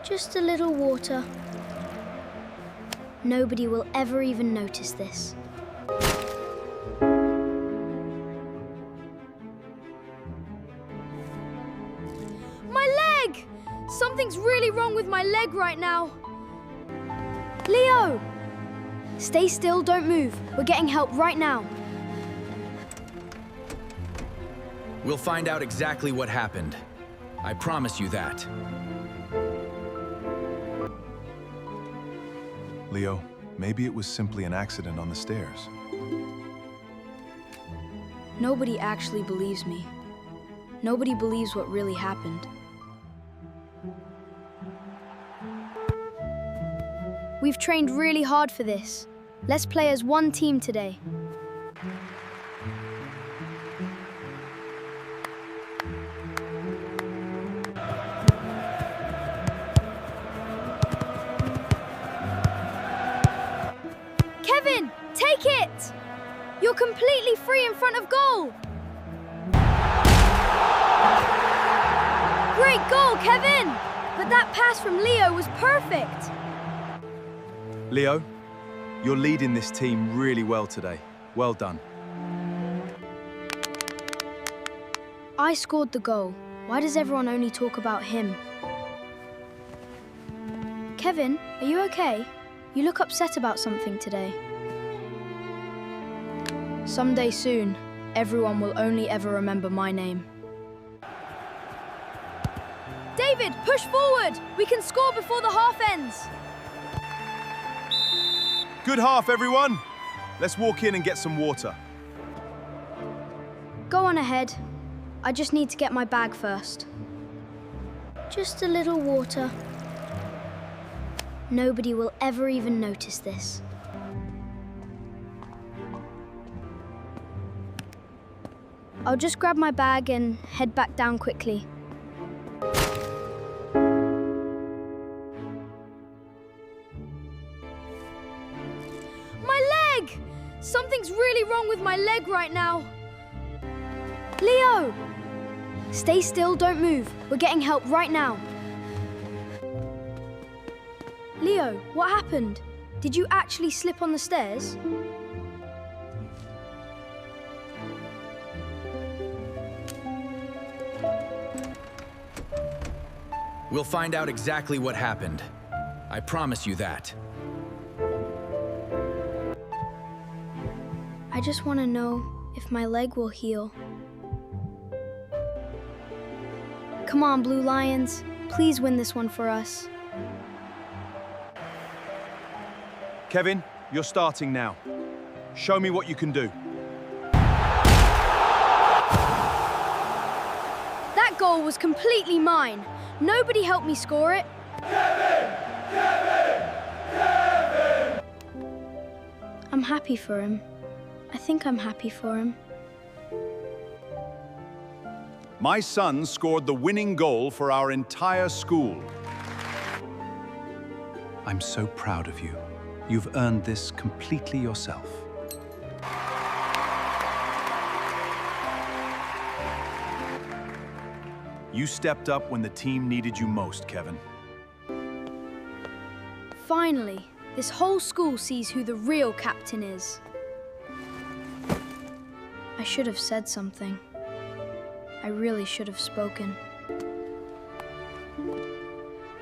Just a little water. Nobody will ever even notice this. My leg! Something's really wrong with my leg right now. Leo! Stay still, don't move. We're getting help right now. We'll find out exactly what happened. I promise you that. Leo, maybe it was simply an accident on the stairs. Nobody actually believes me. Nobody believes what really happened. We've trained really hard for this. Let's play as one team today. Kevin, take it! You're completely free in front of goal. Great goal, Kevin! But that pass from Leo was perfect. Leo, you're leading this team really well today. Well done. I scored the goal. Why does everyone only talk about him? Kevin, are you okay? You look upset about something today. Someday soon, everyone will only ever remember my name. David, push forward! We can score before the half ends. Good half, everyone. Let's walk in and get some water. Go on ahead. I just need to get my bag first. Just a little water. Nobody will ever even notice this. I'll just grab my bag and head back down quickly. My leg! Something's really wrong with my leg right now. Leo! Stay still, don't move. We're getting help right now. Leo, what happened? Did you actually slip on the stairs? We'll find out exactly what happened. I promise you that. I just want to know if my leg will heal. Come on, Blue Lions. Please win this one for us. Kevin, you're starting now. Show me what you can do. That goal was completely mine. Nobody helped me score it. I'm happy for him. I think I'm happy for him. My son scored the winning goal for our entire school. I'm so proud of you. You've earned this completely yourself. You stepped up when the team needed you most, Kevin. Finally, this whole school sees who the real captain is. I should have said something. I really should have spoken.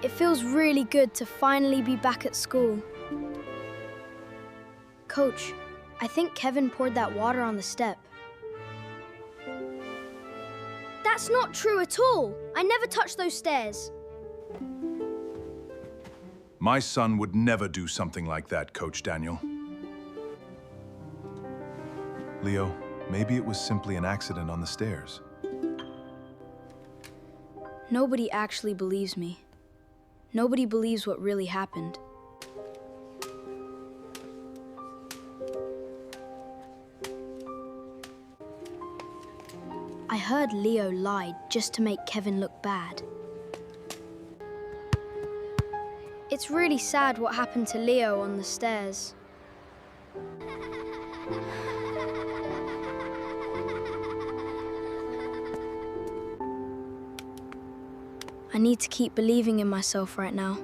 It feels really good to finally be back at school. Coach, I think Kevin poured that water on the step. That's not true at all. I never touched those stairs. My son would never do something like that, Coach Daniel. Leo, maybe it was simply an accident on the stairs. Nobody actually believes me. Nobody believes what really happened. I heard Leo lied just to make Kevin look bad. It's really sad what happened to Leo on the stairs. I need to keep believing in myself right now.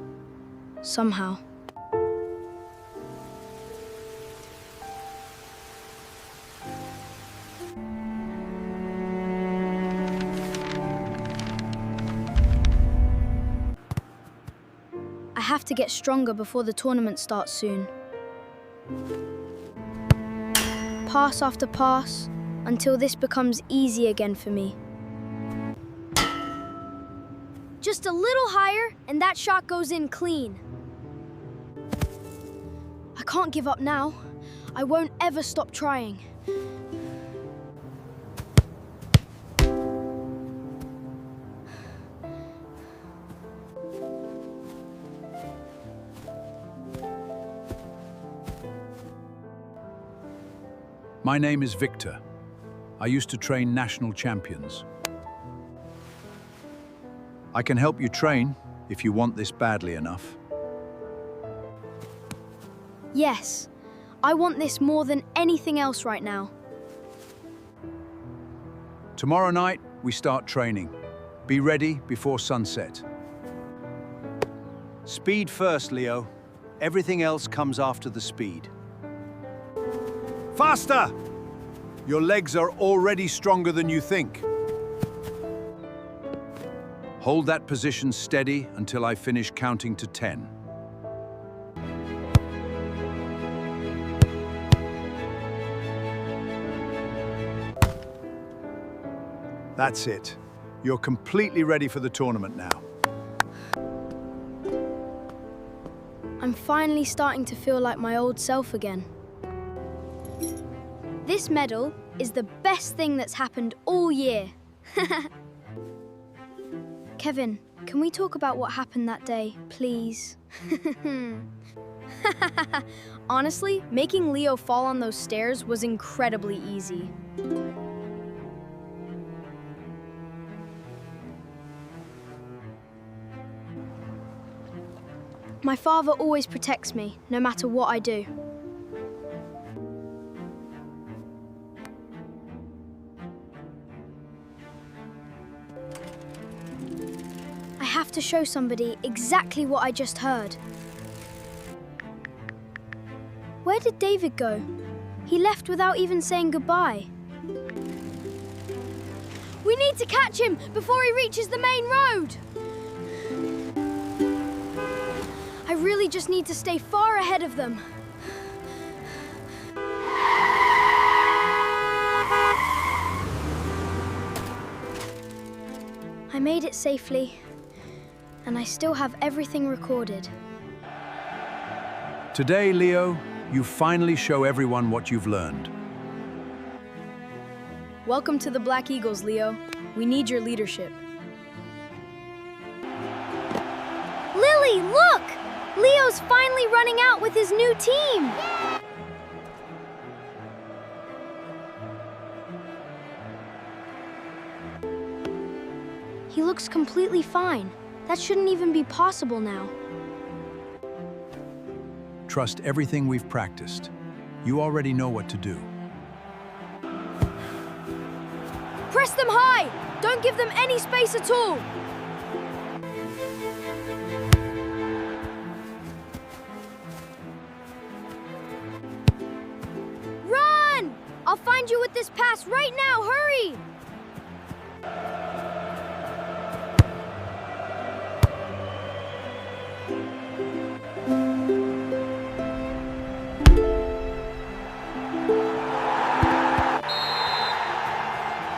Somehow. I have to get stronger before the tournament starts soon. Pass after pass, until this becomes easy again for me. Just a little higher, and that shot goes in clean. I can't give up now. I won't ever stop trying. My name is Victor. I used to train national champions. I can help you train if you want this badly enough. Yes, I want this more than anything else right now. Tomorrow night, we start training. Be ready before sunset. Speed first, Leo. Everything else comes after the speed. Faster! Your legs are already stronger than you think. Hold that position steady until I finish counting to 10. That's it. You're completely ready for the tournament now. I'm finally starting to feel like my old self again. This medal is the best thing that's happened all year. Kevin, can we talk about what happened that day, please? Honestly, making Leo fall on those stairs was incredibly easy. My father always protects me, no matter what I do. I have to show somebody exactly what I just heard. Where did David go? He left without even saying goodbye. We need to catch him before he reaches the main road! I really just need to stay far ahead of them. I made it safely, and I still have everything recorded. Today, Leo, you finally show everyone what you've learned. Welcome to the Black Eagles, Leo. We need your leadership. Lily, look! Leo's finally running out with his new team! He looks completely fine. That shouldn't even be possible now. Trust everything we've practiced. You already know what to do. Press them high! Don't give them any space at all! Run! I'll find you with this pass right now, hurry!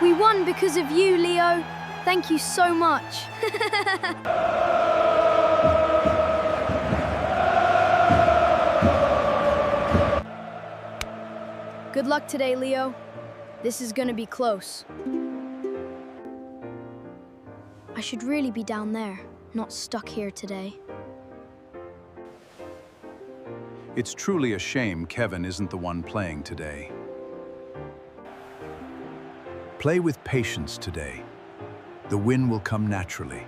We won because of you, Leo. Thank you so much. Good luck today, Leo. This is gonna be close. I should really be down there, not stuck here today. It's truly a shame Kevin isn't the one playing today. Play with patience today. The win will come naturally.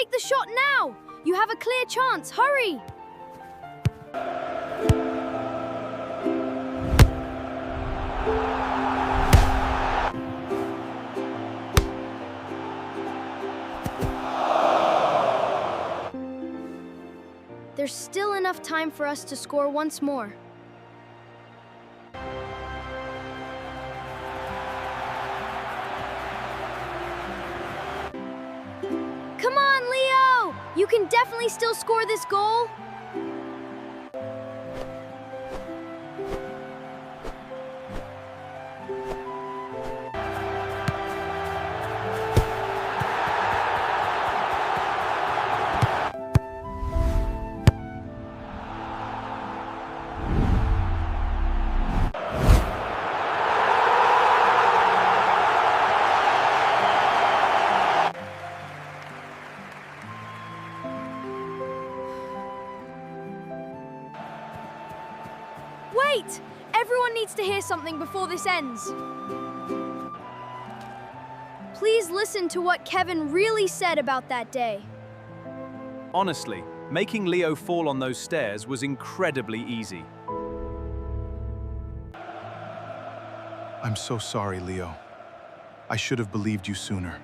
Take the shot now! You have a clear chance, hurry! There's still enough time for us to score once more. Come on, Leo! You can definitely still score this goal. Wait! Everyone needs to hear something before this ends. Please listen to what Kevin really said about that day. Honestly, making Leo fall on those stairs was incredibly easy. I'm so sorry, Leo. I should have believed you sooner.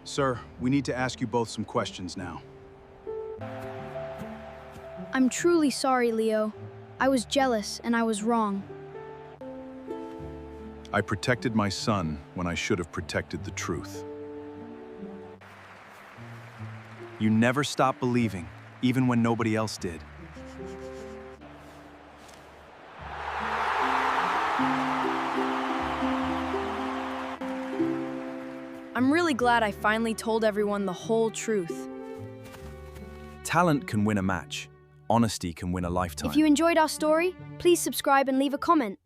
Sir, we need to ask you both some questions now. I'm truly sorry, Leo. I was jealous and I was wrong. I protected my son when I should have protected the truth. You never stopped believing, even when nobody else did. I'm really glad I finally told everyone the whole truth. Talent can win a match. Honesty can win a lifetime. If you enjoyed our story, please subscribe and leave a comment.